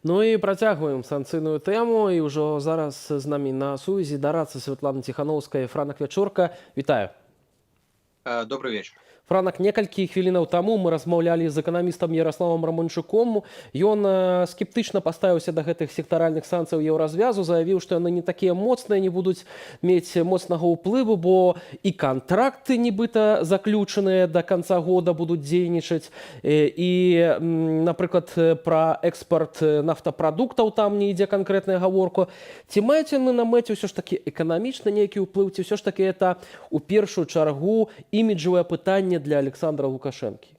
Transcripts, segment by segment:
Ну і працягваем санкцыйную тэму і ўжо зараз з намі на сувязі дарацца Святлана Ціхановская і Франак Вячорка. Вітаю. Добрый вечер. Франак, некалькі хвілінаў таму мы размаўлялі з эканамістам Ярославам Раманчуком. Ён скептычна паставіўся да гэтых сектаральных санкцыяў еўразвязу, заявіў, што яны не такія моцныя, не будуць мець моцнага ўплыву, бо і кантракты нібыта заключаныя да канца года будуць дзейнічаць. І, напрыклад, пра экспарт нафтапрадуктаў там не ідзе канкрэтная гаворка. Ці маеце яны на мэце ўсё ж такі эканамічна нейкі ўплыў, ці ўсё ж такі это у першую чаргу іміджавае пытанне для Александра Лукашэнкі?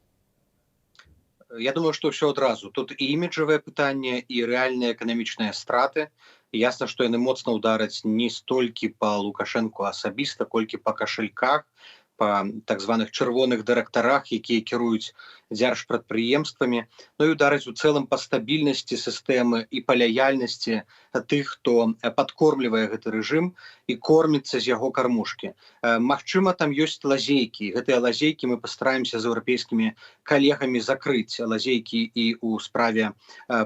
Я думаю, што ўсё адразу. Тут і іміджавае пытанне, і рэальныя эканамічныя страты. Ясна, што яны моцна ўдараць не столькі па Лукашэнку асабіста, колькі па кашальках, па так званых чырвоных дырэктарах, якія кіруюць дзяржпрадпрыемствамі, ну і ударыць у цэлым па стабільнасці сістэмы і па лаяльнасці тых, хто падкормлівае гэты рэжым і корміцца з яго кармушкі. Магчыма, там ёсць лазейкі. Гэтыя лазейкі мы пастараемся з еўрапейскімі калегамі закрыць. Лазейкі і ў справе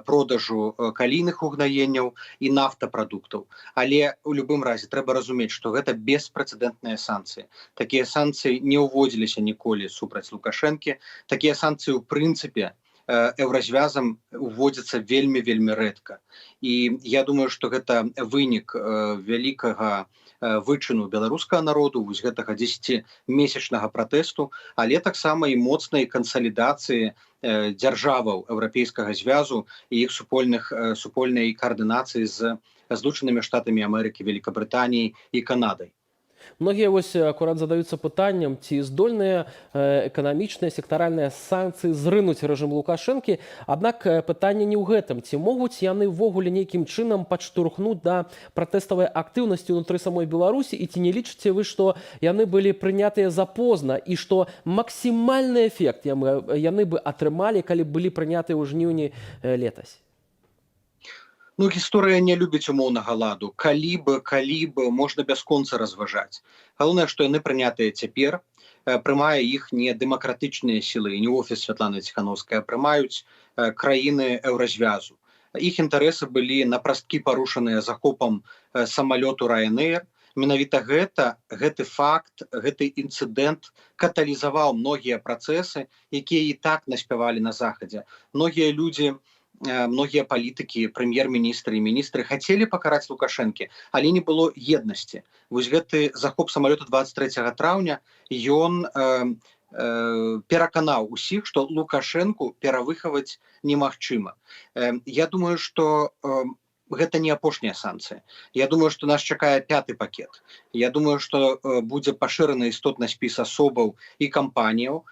продажу калійных угнаенняў і нафтапрадуктаў. Але ў любым разе трэба разумець, што гэта беспрэцэдэнтныя санкцыі. Такія санкцыі не ўводзіліся ніколі супраць Лукашэнкі. Такія санкцыі ў прынцыпе еўразвязам уводзяцца вельмі рэдка. І я думаю, што гэта вынік вялікага вычыну беларускага народу, вось гэтага 10-месячнага пратэсту, але таксама і моцнай кансалідацыі дзяржаваў Еўрапейскага звязу і іх супольнай каардынацыі з Злучанымі Штатамі Амерыкі, Великабрытаніяй і Канадай. Многія вось акурат задаюцца пытаннем, ці здольныя эканамічныя сектаральныя санкцыі зрынуць рэжым Лукашэнкі. Аднак пытанне не ў гэтым. Ці могуць яны ўвогуле нейкім чынам падштурхнуць да пратэставай актыўнасці ўнутры самой Беларусі, і ці не лічыце вы, што яны былі прынятыя запозна і што максімальны эфект яны бы атрымалі, калі былі прынятыя ў жніўні летась? Ну, гісторыя не любіць умоўнага ладу. Калі б, можна бясконца разважаць. Галоўнае, што яны прынятыя цяпер, прымае іх не дэмакратычныя сілы, не офіс Святланы Ціхановскай, а прымаюць краіны еўразвязу. Іх інтарэсы былі напрасткі парушаныя захопам самалёту Ryanair. Менавіта гэты факт, гэты інцыдэнт каталізаваў многія працэсы, якія і так наспявалі на Захадзе. Многія палітыкі, прэм'ер-міністры і міністры хацелі пакараць Лукашэнкі, але не было еднасці. Вось гэты захоп самалёта 23 траўня, ён пераканаў усіх, што Лукашэнку перавыхаваць немагчыма. Я думаю, што гэта не апошнія санкцыі. Я думаю, што нас чакае 5-й пакет. Я думаю, што будзе пашыраны істотна спіс асобаў і кампаніяў.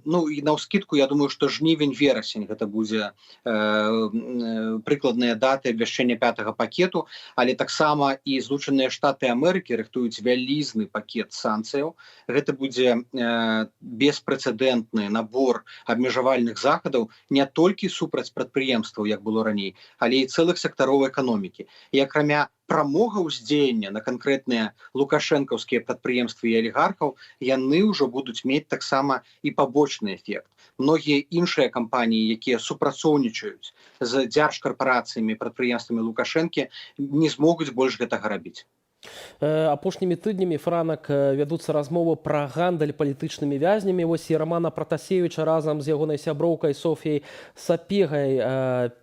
Ну і наўскідку, я думаю, што жнівень-верасень гэта будзе прыкладныя даты абвяшчэння 5-га пакету, але таксама і Злучаныя Штаты Амерыкі рыхтуюць вялізны пакет санкцыяў. Гэта будзе беспрэцэдэнтны набор абмежавальных захадаў не толькі супраць прадпрыемстваў, як было раней, але і цэлых сектароў эканомікі. І акрамя прамога ўздзеяння на канкрэтныя лукашэнкаўскія прадпрыемствы і алігархаў, яны ўжо будуць мець таксама і пабочны эфект. Многія іншыя кампаніі, якія супрацоўнічаюць з дзяржкарпарацыямі, прадпрыемствамі Лукашэнкі, не змогуць больш гэтага рабіць. Апошнімі тыднямі, Франак, вядуцца размовы пра гандаль палітычнымі вязнямі. Вось і Рамана Пратасевіча разам з ягонай сяброўкай Софіяй Сапегай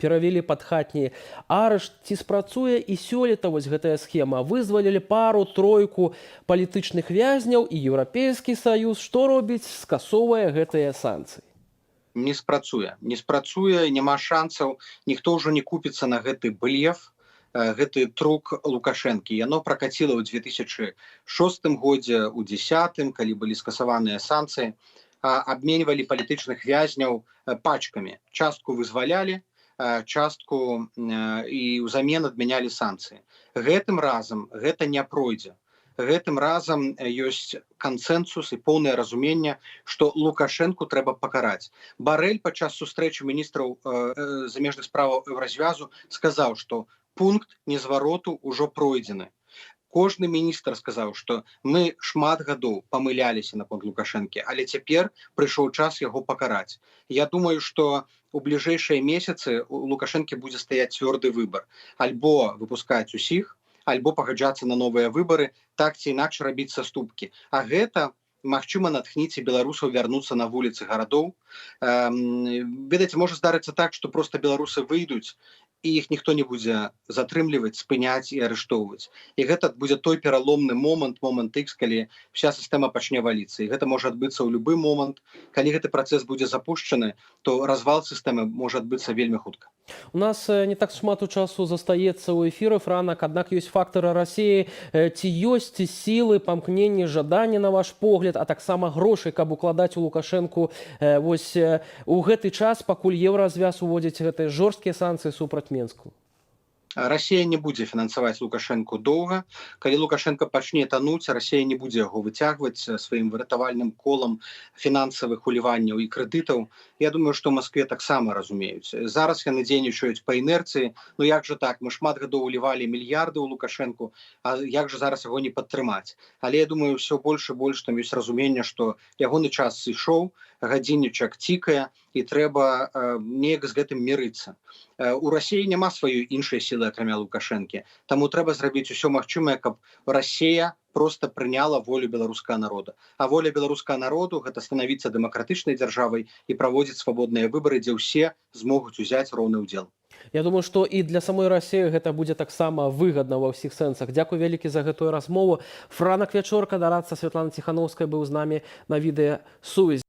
перавялі пад хатні арышт. Ці спрацуе і сёлета вось гэтая схема? Вызвалілі пару-тройку палітычных вязняў, і Еўрапейскі Саюз што робіць? Скасоўвае гэтыя санкцыі. Не спрацуе, няма шансаў, ніхто ўжо не купіцца на гэты блеф, гэты трук Лукашэнкі. Яно пракаціла ў 2006 годзе, у 2010, калі былі скасаваныя санкцыі, абменьвалі палітычных вязняў пачкамі. Частку вызвалялі, частку і ўзамен адмянялі санкцыі. Гэтым разам гэта не пройдзе. Гэтым разам ёсць кансэнсус і поўнае разуменне, што Лукашэнку трэба пакараць. Барэль падчас сустрэчы міністраў замежных справаў Еўразвязу сказаў, што пункт незвароту ўжо пройдзены. Кожны міністр сказаў, што мы шмат гадоў памыляліся наконт Лукашэнкі, але цяпер прыйшоў час яго пакараць. Я думаю, што у бліжэйшыя месяцы у Лукашэнкі будзе стаяць цвёрды выбар: альбо выпускаць усіх, альбо пагаджацца на новыя выбары, так ці інакш рабіць саступкі. А гэта, магчыма, натхніце беларусаў вярнуцца на вуліцы гарадоў. Ведаеце, можа здарыцца так, што проста беларусы выйдуць, і іх ніхто не будзе затрымліваць, спыняць і арыштоўваць. І гэта будзе той пераломны момант X, калі вся сістэма пачне валіцца. І гэта можа адбыцца ў любы момант. Калі гэты працэс будзе запушчаны, то развал сістэмы можа адбыцца вельмі хутка. У нас не так шмат часу застаецца ў эфірах, ранак, аднак ёсць фактары Расіі. Ці ёсць сілы, памкненні, жаданне, на ваш погляд, а таксама грошай, каб укладаць у Лукашэнку вось у гэты час, пакуль еўразвяз уводзіць гэтыя жорсткія санкцыі супраць Менску? Расія не будзе фінансаваць Лукашэнку доўга. Калі Лукашенко пачне тануць, Расія не будзе яго выцягваць сваім выратавальным колам фінансавых уліванняў і крэдытаў. Я думаю, што ў Маскве таксама разумеюць. Зараз яны дзейнічаюць па інерцыі. Ну як жа так? Мы шмат гадоў улівалі мільярды ў Лукашэнку, а як жа зараз яго не падтрымаць? Але я думаю, ўсё больш і больш там ёсць разуменне, што ягоны час сышоў, гадзіннічак цікае, і трэба неяк з гэтым мірыцца. У Расіі няма сваёй іншай сілы, акрамя Лукашэнкі. Таму трэба зрабіць усё магчымае, каб Расія проста прыняла волю беларускага народа. А воля беларускага народу — гэта станавіцца дэмакратычнай дзяржавай і праводзіць свабодныя выбары, дзе ўсе змогуць узяць роўны ўдзел. Я думаю, што і для самой Расіі гэта будзе таксама выгадна ва ўсіх сэнсах. Дзякуй вялікі за гэтую размову. Франак Вячорка, дарадца Святланы Ціхановскай, быў з намі на відэасувязі.